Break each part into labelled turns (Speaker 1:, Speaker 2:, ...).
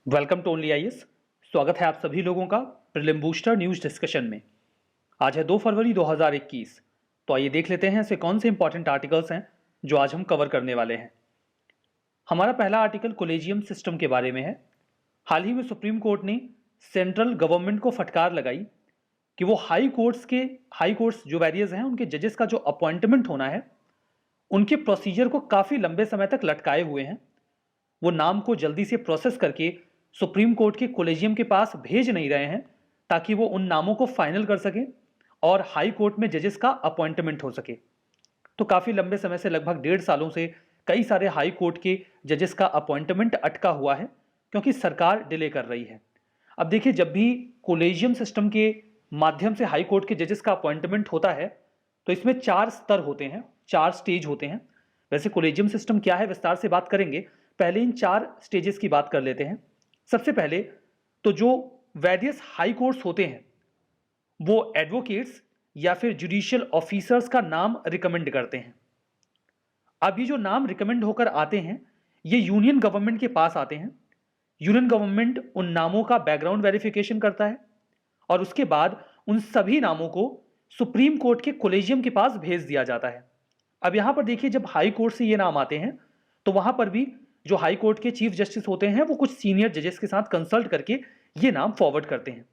Speaker 1: Welcome to only IAS. स्वागत है आप सभी लोगों का प्रीलिम बूस्टर न्यूज डिस्कशन में। आज है 2 फरवरी 2021। तो आइए देख लेते हैं ऐसे कौन से इंपॉर्टेंट आर्टिकल्स हैं जो आज हम कवर करने वाले हैं। हमारा पहला आर्टिकल कोलेजियम सिस्टम के बारे में है। हाल ही में सुप्रीम कोर्ट ने सेंट्रल गवर्नमेंट को फटकार लगाई कि वो हाई कोर्ट्स जो वेरियस हैं उनके जजेस का जो अपॉइंटमेंट होना है उनके प्रोसीजर को काफ़ी लंबे समय तक लटकाए हुए हैं। वो नाम को जल्दी से प्रोसेस करके सुप्रीम कोर्ट के कोलेजियम के पास भेज नहीं रहे हैं ताकि वो उन नामों को फाइनल कर सके और हाई कोर्ट में जजेस का अपॉइंटमेंट हो सके। तो काफ़ी लंबे समय से लगभग 1.5 सालों से कई सारे हाई कोर्ट के जजेस का अपॉइंटमेंट अटका हुआ है क्योंकि सरकार डिले कर रही है। अब देखिए, जब भी कोलेजियम सिस्टम के माध्यम से हाई कोर्ट के जजेस का अपॉइंटमेंट होता है तो इसमें 4 स्तर होते हैं, 4 स्टेज होते हैं। वैसे कोलेजियम सिस्टम क्या है विस्तार से बात करेंगे, पहले इन 4 स्टेजेस की बात कर लेते हैं। सबसे पहले तो जो वेरियस हाई कोर्ट्स होते हैं वो एडवोकेट्स या फिर जुडिशियल ऑफिसर्स का नाम रिकमेंड करते हैं। अब ये जो नाम रिकमेंड होकर आते हैं ये यूनियन गवर्नमेंट के पास आते हैं। यूनियन गवर्नमेंट उन नामों का बैकग्राउंड वेरिफिकेशन करता है और उसके बाद उन सभी नामों को सुप्रीम कोर्ट के कोलेजियम के पास भेज दिया जाता है। अब यहां पर देखिए, जब हाई कोर्ट से ये नाम आते हैं तो वहां पर भी जो हाई कोर्ट के चीफ जस्टिस होते हैं वो कुछ सीनियर जजेस के साथ कंसल्ट करके ये नाम फॉरवर्ड करते हैं।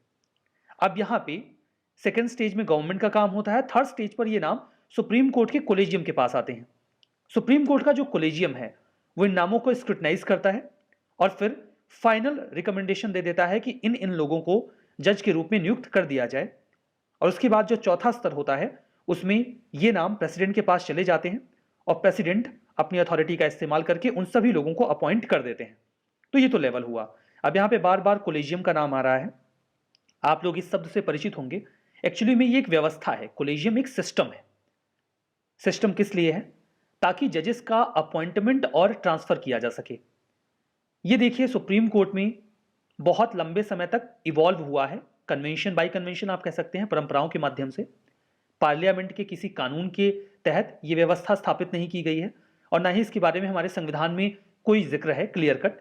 Speaker 1: अब यहां पे सेकंड स्टेज में गवर्नमेंट का काम होता है। थर्ड स्टेज पर ये नाम सुप्रीम कोर्ट के कोलेजियम के पास आते हैं। सुप्रीम कोर्ट का जो कोलेजियम है वो इन नामों को स्क्रूटनाइज करता है और फिर फाइनल रिकमेंडेशन दे देता है कि इन इन लोगों को जज के रूप में नियुक्त कर दिया जाए। और उसके बाद जो चौथा स्तर होता है उसमें ये नाम प्रेसिडेंट के पास चले जाते हैं और प्रेसिडेंट अपनी अथॉरिटी का इस्तेमाल करके उन सभी लोगों को अपॉइंट कर देते हैं। तो ये तो लेवल हुआ। अब यहां पे बार बार कोलेजियम का नाम आ रहा है, आप लोग इस शब्द से परिचित होंगे। एक्चुअली में ये एक व्यवस्था है, कोलेजियम एक सिस्टम है। सिस्टम किस लिए है? ताकि जजेस का अपॉइंटमेंट और ट्रांसफर किया जा सके। ये देखिए, सुप्रीम कोर्ट में बहुत लंबे समय तक इवॉल्व हुआ है, कन्वेंशन बाय कन्वेंशन आप कह सकते हैं, परंपराओं के माध्यम से। पार्लियामेंट के किसी कानून के तहत यह व्यवस्था स्थापित नहीं की गई है और ना ही इसके बारे में हमारे संविधान में कोई जिक्र है क्लियर कट।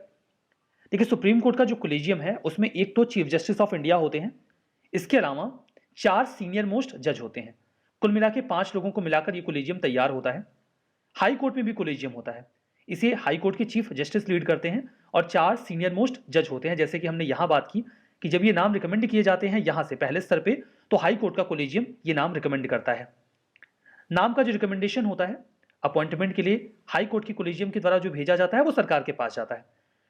Speaker 1: देखिए, सुप्रीम कोर्ट का जो कोलेजियम है उसमें एक तो चीफ जस्टिस ऑफ इंडिया होते हैं, इसके अलावा 4 सीनियर मोस्ट जज होते हैं। कुल मिला के 5 लोगों को मिलाकर ये कोलेजियम तैयार होता है। हाई कोर्ट में भी कोलेजियम होता है, इसे हाई कोर्ट के चीफ जस्टिस लीड करते हैं और 4 सीनियर मोस्ट जज होते हैं। जैसे कि हमने यहां बात की कि जब ये नाम रिकमेंड किए जाते हैं यहां से पहले स्तर पे, तो हाई कोर्ट का कोलेजियम ये नाम रिकमेंड करता है। नाम का जो रिकमेंडेशन होता है अपॉइंटमेंट के लिए हाई कोर्ट के कोलेजियम के द्वारा जो भेजा जाता है वो सरकार के पास जाता है,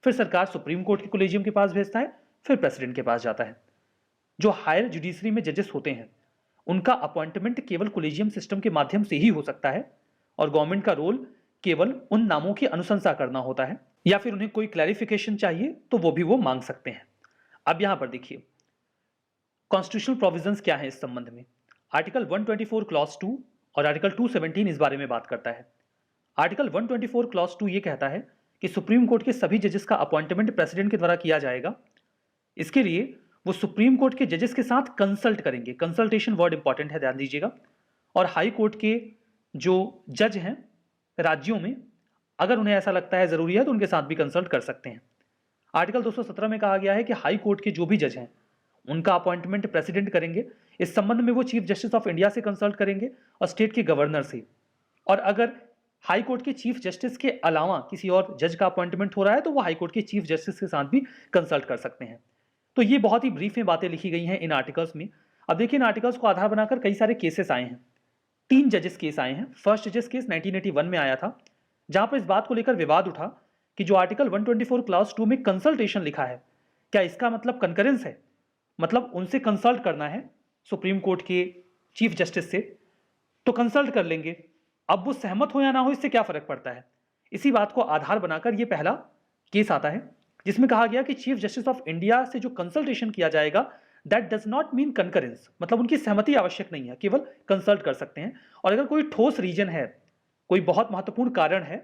Speaker 1: फिर सरकार सुप्रीम कोर्ट के कोलेजियम के पास भेजता है, फिर प्रेसिडेंट के पास जाता है। जो हायर जुडिशरी में जजेस होते हैं उनका अपॉइंटमेंट केवल कोलेजियम सिस्टम के माध्यम से ही हो सकता है और गवर्नमेंट का रोल केवल उन नामों की अनुशंसा करना होता है या फिर उन्हें कोई क्लैरिफिकेशन चाहिए तो वो भी वो मांग सकते हैं। अब यहां पर देखिए कॉन्स्टिट्यूशनल प्रोविजंस क्या है इस संबंध में। आर्टिकल 124 क्लॉज 2 और आर्टिकल 217 इस बारे में बात करता है। आर्टिकल 124 क्लॉज 2 ये कहता है कि सुप्रीम कोर्ट के सभी जजेस का अपॉइंटमेंट प्रेसिडेंट के द्वारा किया जाएगा। इसके लिए वो सुप्रीम कोर्ट के जजेस के साथ कंसल्ट करेंगे। कंसल्टेशन वर्ड इंपॉर्टेंट है, ध्यान दीजिएगा। और हाई कोर्ट के जो जज हैं राज्यों में, अगर उन्हें ऐसा लगता है जरूरी है तो उनके साथ भी कंसल्ट कर सकते हैं। आर्टिकल 217 में कहा गया है कि हाई कोर्ट के जो भी जज हैं उनका अपॉइंटमेंट प्रेसिडेंट करेंगे। इस संबंध में वो चीफ जस्टिस ऑफ इंडिया से कंसल्ट करेंगे और स्टेट के गवर्नर से। और अगर हाई कोर्ट के चीफ जस्टिस के अलावा किसी और जज का अपॉइंटमेंट हो रहा है तो वो हाई कोर्ट के चीफ जस्टिस के साथ भी कंसल्ट कर सकते हैं। तो ये बहुत ही ब्रीफ में बातें लिखी गई हैं इन आर्टिकल्स में। अब देखिए, इन आर्टिकल्स को आधार बनाकर कई सारे केसेस आए हैं। 3 जजेस केस आए हैं। फर्स्ट जजेस केस 1981 में आया था, जहां पर इस बात को लेकर विवाद उठा कि जो आर्टिकल 124 क्लॉज 2 में कंसल्टेशन लिखा है, क्या इसका मतलब कंकरेंस है, मतलब उनसे कंसल्ट करना है सुप्रीम कोर्ट के चीफ जस्टिस से तो कंसल्ट कर लेंगे। अब वो सहमत हो या ना हो इससे क्या फर्क पड़ता है। इसी बात को आधार बनाकर ये पहला केस आता है जिसमें कहा गया कि चीफ जस्टिस ऑफ इंडिया से जो कंसल्टेशन किया जाएगा that does not mean concurrence, मतलब उनकी सहमति आवश्यक नहीं है, केवल कंसल्ट कर सकते हैं। और अगर कोई ठोस रीजन है, कोई बहुत महत्वपूर्ण कारण है,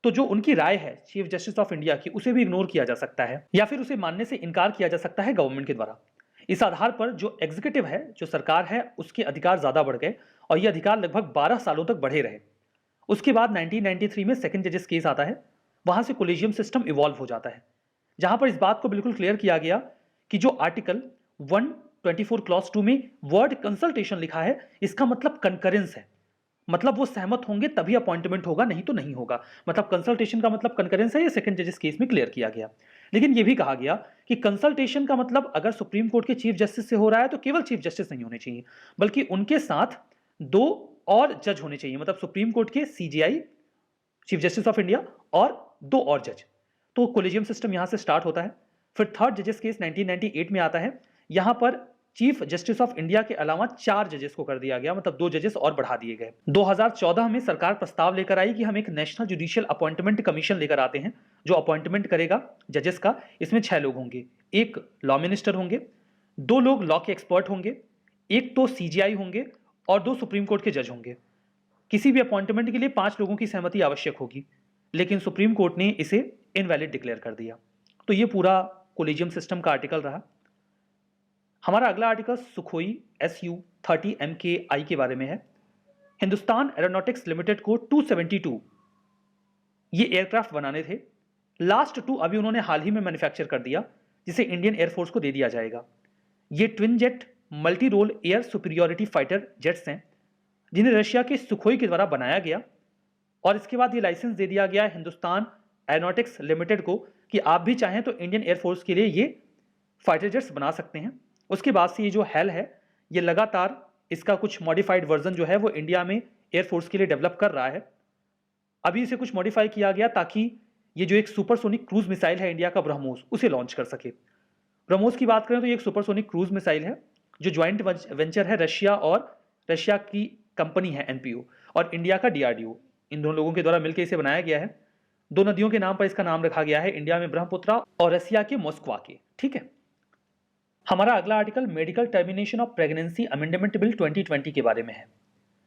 Speaker 1: तो जो उनकी राय है चीफ जस्टिस ऑफ इंडिया की उसे भी इग्नोर किया जा सकता है या फिर उसे मानने से इनकार किया जा सकता है गवर्नमेंट के द्वारा। इस आधार पर जो एग्जीक्यूटिव है, जो सरकार है, उसके अधिकार ज्यादा बढ़ गए और ये अधिकार लगभग 12 सालों तक बढ़े रहे। उसके बाद 1993 में सेकंड जजेस केस आता है, वहां से कोलेजियम सिस्टम इवॉल्व हो जाता है। जहां पर इस बात को बिल्कुल क्लियर किया गया कि जो आर्टिकल 124 क्लॉज 2 में वर्ड कंसल्टेशन लिखा है, इसका मतलब कंकरेंस है, मतलब वो सहमत होंगे तभी अपॉइंटमेंट होगा, नहीं तो नहीं होगा। मतलब कंसल्टेशन का मतलब कंकरेंस है, ये सेकंड जजेस केस में क्लियर किया गया। लेकिन ये भी कहा गया कि कंसल्टेशन का मतलब अगर सुप्रीम कोर्ट के चीफ जस्टिस से हो रहा है तो केवल चीफ जस्टिस नहीं होने चाहिए, बल्कि उनके साथ 2 और जज होने चाहिए, मतलब सुप्रीम कोर्ट के CJI chief justice of India और 2 और जज। तो कोलेजियम सिस्टम यहां से स्टार्ट होता है। फिर थर्ड जजेस केस 1998 में आता है। यहां पर चीफ जस्टिस ऑफ इंडिया के अलावा 4 जजेस को कर दिया गया, मतलब 2 जजेस और बढ़ा दिए गए। 2014 में सरकार प्रस्ताव लेकर आई कि हम एक नेशनल जुडिशियल अपॉइंटमेंट कमीशन लेकर आते हैं जो अपॉइंटमेंट करेगा जजेस का। इसमें 6 लोग होंगे, एक लॉ मिनिस्टर होंगे, 2 लोग लॉ के एक्सपर्ट होंगे, एक तो सीजीआई होंगे और 2 सुप्रीम कोर्ट के जज होंगे। किसी भी अपॉइंटमेंट के लिए 5 लोगों की सहमति आवश्यक होगी, लेकिन सुप्रीम कोर्ट ने इसे इनवैलिड डिक्लेयर कर दिया। तो ये पूरा कोलेजियम सिस्टम का आर्टिकल रहा। हमारा अगला आर्टिकल सुखोई Su-30 MKI के बारे में है। हिंदुस्तान एरोनॉटिक्स लिमिटेड को 272 ये एयरक्राफ्ट बनाने थे। लास्ट 2 अभी उन्होंने हाल ही में मैन्युफैक्चर कर दिया, जिसे इंडियन एयरफोर्स को दे दिया जाएगा। ये twin jet multi role air superiority fighter jets हैं, जिन्हें रशिया के सुखोई के द्वारा बनाया गया, और इसके बाद ये लाइसेंस दे दिया गया हिंदुस्तान एरोनॉटिक्स लिमिटेड को कि आप भी चाहें तो इंडियन एयरफोर्स के लिए ये फाइटर जेट्स बना सकते हैं। उसके बाद से ये जो हेल है, ये लगातार इसका कुछ मॉडिफाइड वर्जन जो है वो इंडिया में एयरफोर्स के लिए डेवलप कर रहा है। अभी इसे कुछ मॉडिफाई किया गया ताकि ये जो एक सुपरसोनिक क्रूज मिसाइल है इंडिया का ब्रह्मोस, उसे लॉन्च कर सके। ब्रह्मोस की बात करें तो ये एक सुपरसोनिक क्रूज मिसाइल है जो ज्वाइंट वेंचर है रशिया की कंपनी है एनपीओ और इंडिया का डीआरडीओ। इन दोनों लोगों के द्वारा मिलकर इसे बनाया गया है। 2 नदियों के नाम पर इसका नाम रखा गया है, इंडिया में ब्रह्मपुत्रा और रसिया के मॉस्कवा के। ठीक है। हमारा अगला article medical termination of pregnancy amendment bill 2020 के बारे में है।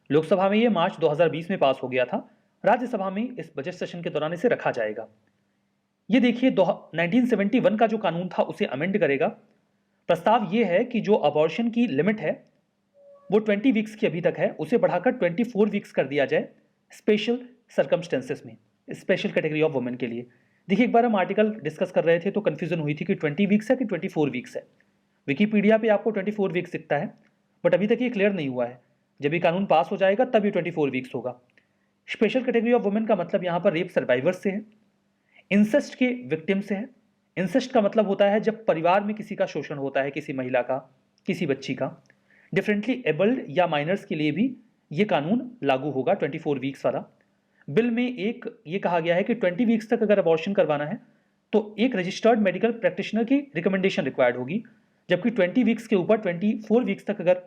Speaker 1: लोकसभा में ये मार्च 2020 में पास हो गया था। राज्यसभा में इस बजट सेशन के दौरान इसे रखा जाएगा। ये देखिए 1971 का जो कानून था उसे अमेंड करेगा। प्रस्ताव ये है कि जो अबॉर्शन की लिमिट है वो 20 वीक्स की अभी तक है, उसे बढ़ाकर 24 वीक्स कर दिया जाए स्पेशल सर्कमस्टेंसेस में, स्पेशल कैटेगरी ऑफ वुमेन के लिए। देखिए एक बार हम आर्टिकल डिस्कस कर रहे थे तो कंफ्यूजन हुई थी कि 20 वीक्स है कि 24 वीक्स है। विकीपीडिया पे आपको 24 वीक्स दिखता है, बट अभी तक ये क्लियर नहीं हुआ है। जब ये कानून पास हो जाएगा तब ये 24 वीक्स होगा। स्पेशल कैटेगरी ऑफ वुमेन का मतलब यहाँ पर रेप सर्वाइवर्स से है, इंसेस्ट के विक्टिम से है। इंसेस्ट का मतलब होता है जब परिवार में किसी का शोषण होता है, किसी महिला का, किसी बच्ची का। डिफरेंटली एबल्ड या माइनर्स के लिए भी ये कानून लागू होगा 24 वीक्स वाला। बिल में एक ये कहा गया है कि 20 वीक्स तक अगर अबॉर्शन करवाना है तो एक रजिस्टर्ड मेडिकल प्रैक्टिशनर की रिकमेंडेशन रिक्वायर्ड होगी, जबकि 20 वीक्स के ऊपर 24 वीक्स तक अगर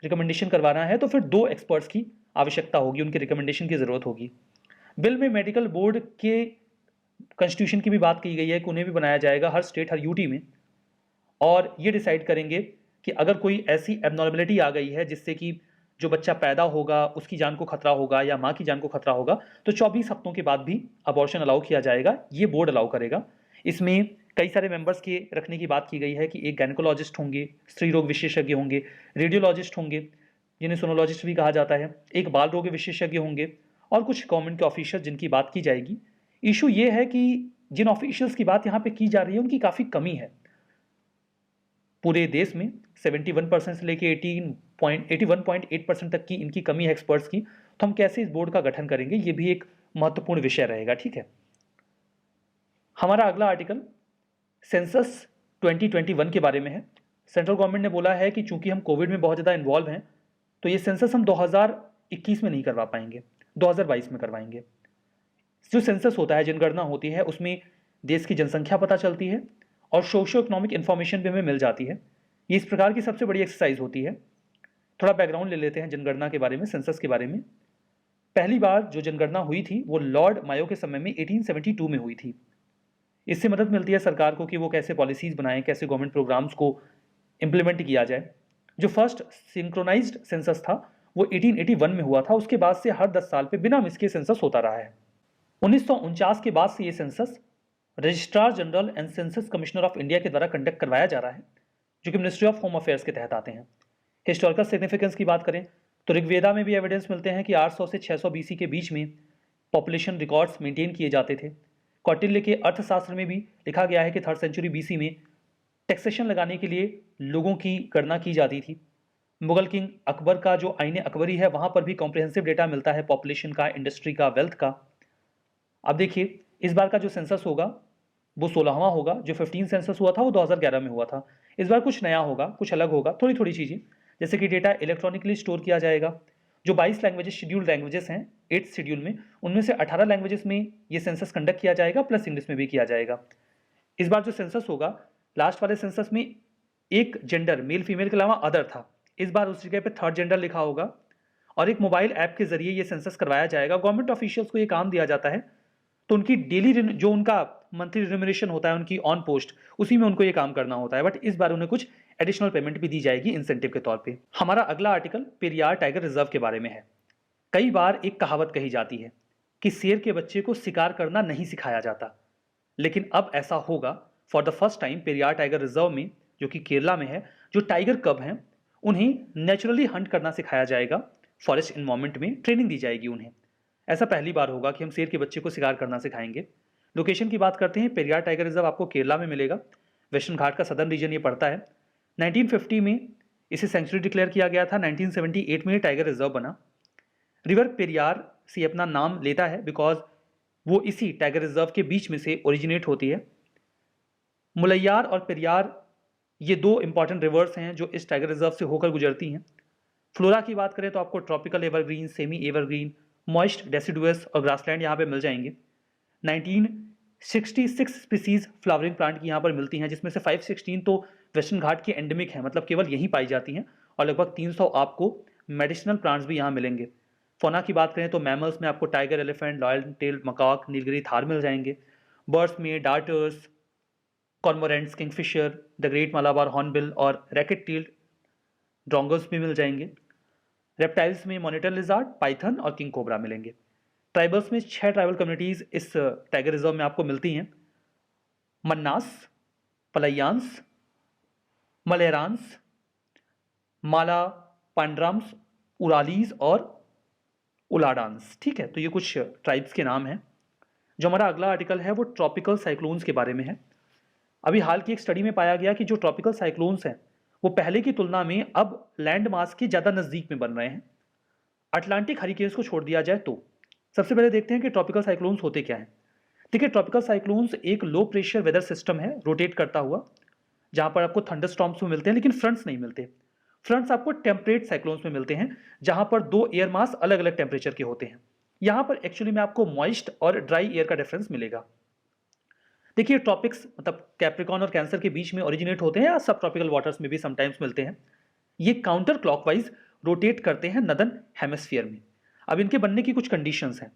Speaker 1: रिकमेंडेशन करवाना है तो फिर 2 एक्सपर्ट्स की आवश्यकता होगी, उनके रिकमेंडेशन की जरूरत होगी। बिल में मेडिकल बोर्ड के कॉन्स्टिट्यूशन की भी बात की गई है कि उन्हें भी बनाया जाएगा हर स्टेट, हर यूटी में, और ये डिसाइड करेंगे कि अगर कोई ऐसी एबनॉर्मेलिटी आ गई है जिससे कि जो बच्चा पैदा होगा उसकी जान को खतरा होगा या माँ की जान को खतरा होगा, तो 24 हफ्तों के बाद भी अबॉर्शन अलाउ किया जाएगा। ये बोर्ड अलाउ करेगा। इसमें कई सारे मेंबर्स के रखने की बात की गई है कि एक गायनेकोलॉजिस्ट होंगे, स्त्री रोग विशेषज्ञ होंगे, रेडियोलॉजिस्ट होंगे जिन्हें सोनोलॉजिस्ट भी कहा जाता है, एक बाल रोग विशेषज्ञ होंगे और कुछ गवर्नमेंट के ऑफिसर्स जिनकी बात की जाएगी। इशू ये है कि जिन ऑफिशियल्स की बात यहाँ पे की जा रही है उनकी काफ़ी कमी है। पूरे देश में 71% से लेके 81.8% तक की इनकी कमी है एक्सपर्ट्स की। तो हम कैसे इस बोर्ड का गठन करेंगे, ये भी एक महत्वपूर्ण विषय रहेगा। ठीक है। हमारा अगला आर्टिकल सेंसस 2021 के बारे में है। सेंट्रल गवर्नमेंट ने बोला है कि चूंकि हम कोविड में बहुत ज़्यादा इन्वॉल्व हैं तो ये सेंसस हम 2021 में नहीं करवा पाएंगे, 2022 में करवाएंगे। जो सेंसस होता है, जनगणना होती है, उसमें देश की जनसंख्या पता चलती है और सोशियो इकोनॉमिक इन्फॉर्मेशन भी हमें मिल जाती है। ये इस प्रकार की सबसे बड़ी एक्सरसाइज होती है। थोड़ा बैकग्राउंड ले लेते हैं जनगणना के बारे में, सेंसस के बारे में। पहली बार जो जनगणना हुई थी वो लॉर्ड मायो के समय में 1872 में हुई थी। इससे मदद मिलती है सरकार को कि वो कैसे पॉलिसीज बनाएं, कैसे गवर्नमेंट प्रोग्राम्स को इम्प्लीमेंट किया जाए। जो फर्स्ट सिंक्रोनाइज्ड सेंसस था वो 1881 में हुआ था। उसके बाद से हर 10 साल पे बिना मिस के सेंसस होता रहा है। 1949 के बाद से ये census registrar general and census commissioner of India के द्वारा कंडक्ट करवाया जा रहा है, जो कि मिनिस्ट्री ऑफ होम अफेयर्स के तहत आते हैं। हिस्टोरिकल सिग्निफिकेंस की बात करें तो ऋग्वेदा में भी एविडेंस मिलते हैं कि 800 से 600 BC के बीच में पॉपुलेशन रिकॉर्ड्स मेंटेन किए जाते थे। कौटिल्य के अर्थशास्त्र में भी लिखा गया है कि 3rd सेंचुरी BC में टैक्सेशन लगाने के लिए लोगों की गणना की जाती थी। मुगल किंग अकबर का जो आईने अकबरी है वहां पर भी कॉम्प्रिहेंसिव डेटा मिलता है पॉपुलेशन का, इंडस्ट्री का, वेल्थ का। अब देखिए इस बार का जो सेंसस होगा वो 16वां होगा। जो 15 सेंसस हुआ था वो 2011 में हुआ था। इस बार कुछ नया होगा, कुछ अलग होगा, थोड़ी थोड़ी चीज़ें, जैसे कि डेटा इलेक्ट्रॉनिकली स्टोर किया जाएगा। जो 22 लैंग्वेजेस शेड्यूल्ड लैंग्वेजेस हैं 8th शेड्यूल में, उनमें से 18 लैंग्वेजेस में ये सेंसस कंडक्ट किया जाएगा, प्लस इंग्लिश में भी किया जाएगा। इस बार जो सेंसस होगा, लास्ट वाले सेंसस में एक जेंडर मेल फीमेल के अलावा अदर था, इस बार उस जगह पे 3rd जेंडर लिखा होगा और एक मोबाइल ऐप के जरिए ये सेंसस करवाया जाएगा। गवर्नमेंट ऑफिशियल्स को ये काम दिया जाता है, तो उनकी डेली जो उनका मंथली रिम्यूनरेशन होता है उनकी ऑन पोस्ट, उसी में उनको ये काम करना होता है। बट इस बार उन्हें कुछ एडिशनल पेमेंट भी दी जाएगी इंसेंटिव के तौर पे। हमारा अगला आर्टिकल पेरियार टाइगर रिजर्व के बारे में है। कई बार एक कहावत कही जाती है कि शेर के बच्चे को शिकार करना नहीं सिखाया जाता, लेकिन अब ऐसा होगा। For the first time Periyar tiger reserve में, जो कि केरला में है, जो टाइगर कब हैं उन्हें नेचुरली हंट करना सिखाया जाएगा। फॉरेस्ट इन्वायरमेंट में ट्रेनिंग दी जाएगी उन्हें। ऐसा पहली बार होगा कि हम शेर के बच्चे को शिकार करना सिखाएंगे। लोकेशन की बात करते हैं, पेरियार टाइगर रिजर्व आपको केरला में मिलेगा। वेस्टर्न घाट का सदर्न रीजन ये पड़ता है। 1950 में इसे सेंचुरी डिक्लेयर किया गया था। 1978 में ये टाइगर रिजर्व बना। रिवर पेरियार से अपना नाम लेता है बिकॉज वो इसी टाइगर रिजर्व के बीच में से ओरिजिनेट होती है। मुलैयार और पेरियार ये दो इंपॉर्टेंट रिवर्स हैं जो इस टाइगर रिजर्व से होकर गुजरती हैं। फ्लोरा की बात करें तो आपको tropical evergreen, semi evergreen, moist, deciduous और ग्रासलैंड यहाँ पे मिल जाएंगे। 1966 स्पीसीज फ्लावरिंग प्लांट की यहाँ पर मिलती हैं, जिसमें से 516 तो वेस्टर्न घाट के एंडेमिक हैं, मतलब केवल यहीं पाई जाती हैं, और लगभग 300 आपको मेडिसिनल प्लांट्स भी यहाँ मिलेंगे। फोना की बात करें तो मैमल्स में आपको tiger, elephant, lion tail macaque, Nilgiri tahr मिल जाएंगे। बर्ड्स में darters, cormorants, kingfisher, the great Malabar hornbill और रैकेट टेल्ड ड्रोंगर्स भी मिल जाएंगे। रेप्टाइल्स में मॉनिटर लिजार्ड, पाइथन और किंग कोबरा मिलेंगे। ट्राइबल्स में 6 ट्राइबल कम्युनिटीज इस टाइगर रिजर्व में आपको मिलती हैं। मन्नास, पलैयांस, मलेरांस, माला पांड्राम्स, उरालीज और उलाडांस। ठीक है, तो ये कुछ ट्राइब्स के नाम हैं। जो हमारा अगला आर्टिकल है वो ट्रॉपिकल साइक्लोन्स के बारे में है। अभी हाल की एक स्टडी में पाया गया कि जो ट्रॉपिकल साइक्लोन्स हैं वो पहले की तुलना में अब लैंड मास के ज़्यादा नज़दीक में बन रहे हैं। अटलांटिक हरिकेन्स को छोड़ दिया जाए तो सबसे पहले देखते हैं कि ट्रॉपिकल साइक्लोन्स होते क्या हैं। देखिए, ट्रॉपिकल साइक्लोन्स एक लो प्रेशर वेदर सिस्टम है रोटेट करता हुआ, जहां पर आपको थंडरस्टॉर्म्स में मिलते हैं लेकिन फ्रंट्स नहीं मिलते। फ्रंट्स आपको टेम्परेट साइक्लोन्स में मिलते हैं, जहां पर दो एयर मास अलग अलग टेम्परेचर के होते हैं। यहां पर एक्चुअली में आपको मॉइस्ट और ड्राई एयर का डिफरेंस मिलेगा। देखिए, ट्रॉपिक्स मतलब कैप्रिकॉन और कैंसर के बीच में ओरिजिनेट होते हैं या सब ट्रॉपिकल वाटर्स में भी समटाइम्स मिलते हैं। ये काउंटर क्लॉकवाइज रोटेट करते हैं नदर्न हेमिस्फीयर में। अब इनके बनने की कुछ कंडीशंस हैं,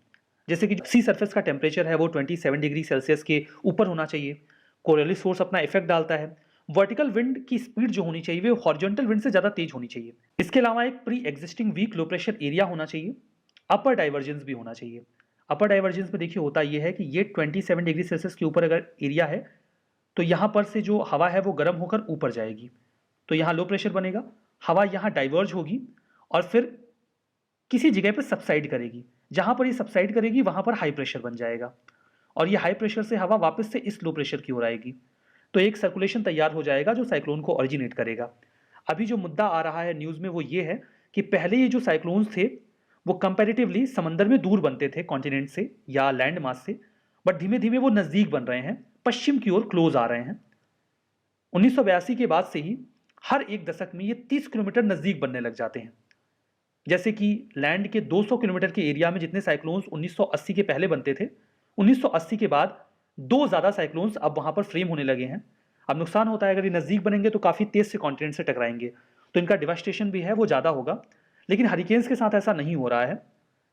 Speaker 1: जैसे कि सी सरफेस का टेम्परेचर है वो 27 डिग्री सेल्सियस के ऊपर होना चाहिए। कोरियलिस फोर्स अपना इफेक्ट डालता है। वर्टिकल विंड की स्पीड जो होनी चाहिए वो हॉरिजॉन्टल विंड से ज़्यादा तेज होनी चाहिए। इसके अलावा एक pre existing weak low pressure area होना चाहिए। अपर डाइवर्जेंस भी होना चाहिए। अपर डाइवर्जेंस में देखिए होता यह है कि ये 27 डिग्री सेल्सियस के ऊपर अगर एरिया है तो यहाँ पर से जो हवा है वो गर्म होकर ऊपर जाएगी, तो यहाँ लो प्रेशर बनेगा। हवा यहाँ डाइवर्ज होगी और फिर किसी जगह पर सबसाइड करेगी। जहाँ पर ये सबसाइड करेगी वहाँ पर हाई प्रेशर बन जाएगा और ये हाई प्रेशर से हवा वापस से इस लो प्रेशर की ओर आएगी, तो एक सर्कुलेशन तैयार हो जाएगा जो साइक्लोन को ओरिजिनेट करेगा। अभी जो मुद्दा आ रहा है न्यूज़ में वो ये है कि पहले ये जो साइक्लोन्स थे वो कंपैरेटिवली समंदर में दूर बनते थे कॉन्टिनेंट से या लैंड मास से, बट धीमे धीमे वो नज़दीक बन रहे हैं, पश्चिम की ओर क्लोज आ रहे हैं। 1982 के बाद से ही हर एक दशक में ये 30 किलोमीटर नज़दीक बनने लग जाते हैं। जैसे कि लैंड के 200 किलोमीटर के एरिया में जितने साइक्लोन्स 1980 के पहले बनते थे, 1980 के बाद 2 ज़्यादा साइक्लोन्स अब वहाँ पर फ्रेम होने लगे हैं। अब नुकसान होता है, अगर ये नज़दीक बनेंगे तो काफ़ी तेज़ से कॉन्टिनेंट से टकराएंगे, तो इनका डिवास्टेशन भी है वो ज़्यादा होगा। लेकिन हरिकेन्स के साथ ऐसा नहीं हो रहा है,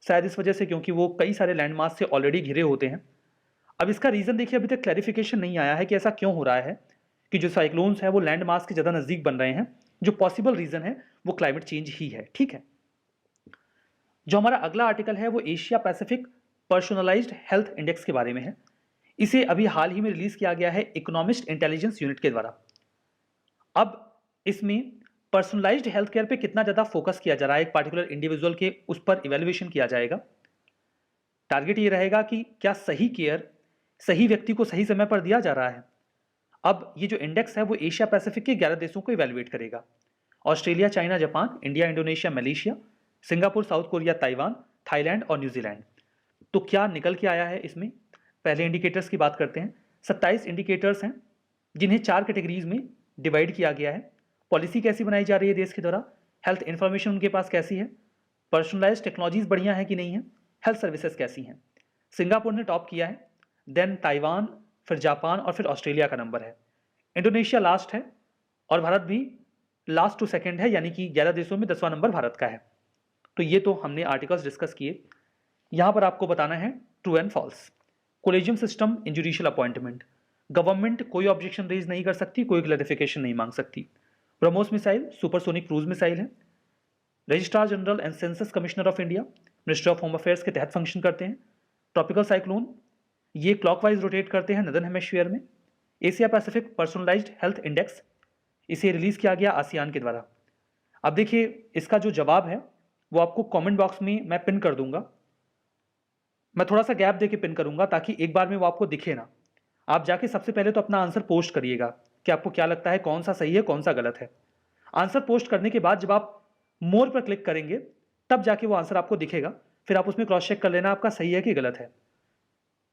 Speaker 1: शायद इस वजह से क्योंकि वो कई सारे लैंडमास से ऑलरेडी घिरे होते हैं। अब इसका रीज़न देखिए, अभी तक क्लैरिफिकेशन नहीं आया है कि ऐसा क्यों हो रहा है कि जो साइक्लोन्स है वो लैंड मास के ज़्यादा नज़दीक बन रहे हैं। जो पॉसिबल रीज़न है वो क्लाइमेट चेंज ही है। ठीक है, जो हमारा अगला आर्टिकल है वो Asia Pacific personalised health index के बारे में है। इसे अभी हाल ही में रिलीज किया गया है इकोनॉमिस्ट इंटेलिजेंस यूनिट के द्वारा। अब इसमें पर्सनलाइज्ड हेल्थ केयर पे कितना ज़्यादा फोकस किया जा रहा है, एक पार्टिकुलर इंडिविजुअल के उस पर इवेल्युएशन किया जाएगा। टारगेट ये रहेगा कि क्या सही केयर सही व्यक्ति को सही समय पर दिया जा रहा है। अब ये जो इंडेक्स है वो एशिया पैसिफिक के 11 देशों को इवैल्यूएट करेगा। Australia, China, Japan, India, Indonesia, Malaysia, Singapore, south Korea, Taiwan, Thailand और न्यूजीलैंड। तो क्या निकल के आया है इसमें? पहले इंडिकेटर्स की बात करते हैं। 27 इंडिकेटर्स हैं जिन्हें 4 कैटेगरीज में डिवाइड किया गया है। पॉलिसी कैसी बनाई जा रही है देश के द्वारा, हेल्थ इंफॉर्मेशन उनके पास कैसी है, पर्सनलाइज्ड टेक्नोलॉजीज बढ़िया है कि नहीं है, हेल्थ सर्विसेज कैसी हैं। सिंगापुर ने टॉप किया है, देन ताइवान, फिर जापान और फिर ऑस्ट्रेलिया का नंबर है। इंडोनेशिया लास्ट है और भारत भी लास्ट टू सेकंड है, यानी कि 11 देशों में 10वां नंबर भारत का है। तो ये तो हमने आर्टिकल्स डिस्कस किए। यहां पर आपको बताना है true and false. Collegium system in judicial appointment, government कोई ऑब्जेक्शन रेज नहीं कर सकती, कोई क्लैरिफिकेशन नहीं मांग सकती। BrahMos missile supersonic cruise missile है। Registrar general and census commissioner of India ministry of home affairs के तहत फंक्शन करते हैं। ट्रॉपिकल साइक्लोन, ये क्लॉकवाइज रोटेट करते हैं नदर्न हेमिस्फीयर में। Asia Pacific personalised health index, इसे रिलीज किया गया आसियान के द्वारा। अब देखिए इसका जो जवाब है वो आपको कमेंट बॉक्स में मैं पिन कर दूंगा। मैं थोड़ा सा गैप देके पिन करूंगा ताकि एक बार में वो आपको दिखे ना। आप जाके सबसे पहले तो अपना आंसर पोस्ट करिएगा कि आपको क्या लगता है कौन सा सही है कौन सा गलत है। आंसर पोस्ट करने के बाद जब आप मोर पर क्लिक करेंगे तब जाके वो आंसर आपको दिखेगा, फिर आप उसमें क्रॉस चेक कर लेना आपका सही है कि गलत है।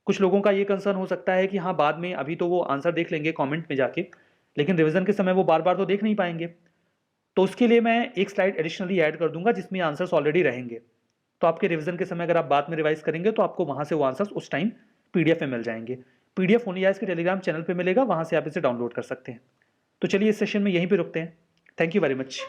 Speaker 1: कुछ लोगों का ये कंसर्न हो सकता है कि हाँ बाद में अभी तो वो आंसर देख लेंगे कमेंट में जाके, लेकिन रिवीजन के समय वो बार बार तो देख नहीं पाएंगे। तो उसके लिए मैं एक स्लाइड एडिशनली ऐड कर दूंगा जिसमें आंसर्स ऑलरेडी रहेंगे। तो आपके रिवीजन के समय अगर आप बाद में रिवाइज करेंगे तो आपको वहां से वो आंसर्स उस टाइम पीडीएफ में मिल जाएंगे। पीडीएफ ओनली के टेलीग्राम चैनल पे मिलेगा, वहां से आप इसे डाउनलोड कर सकते हैं। तो चलिए इस सेशन में यहीं पे रुकते हैं। Thank you very much.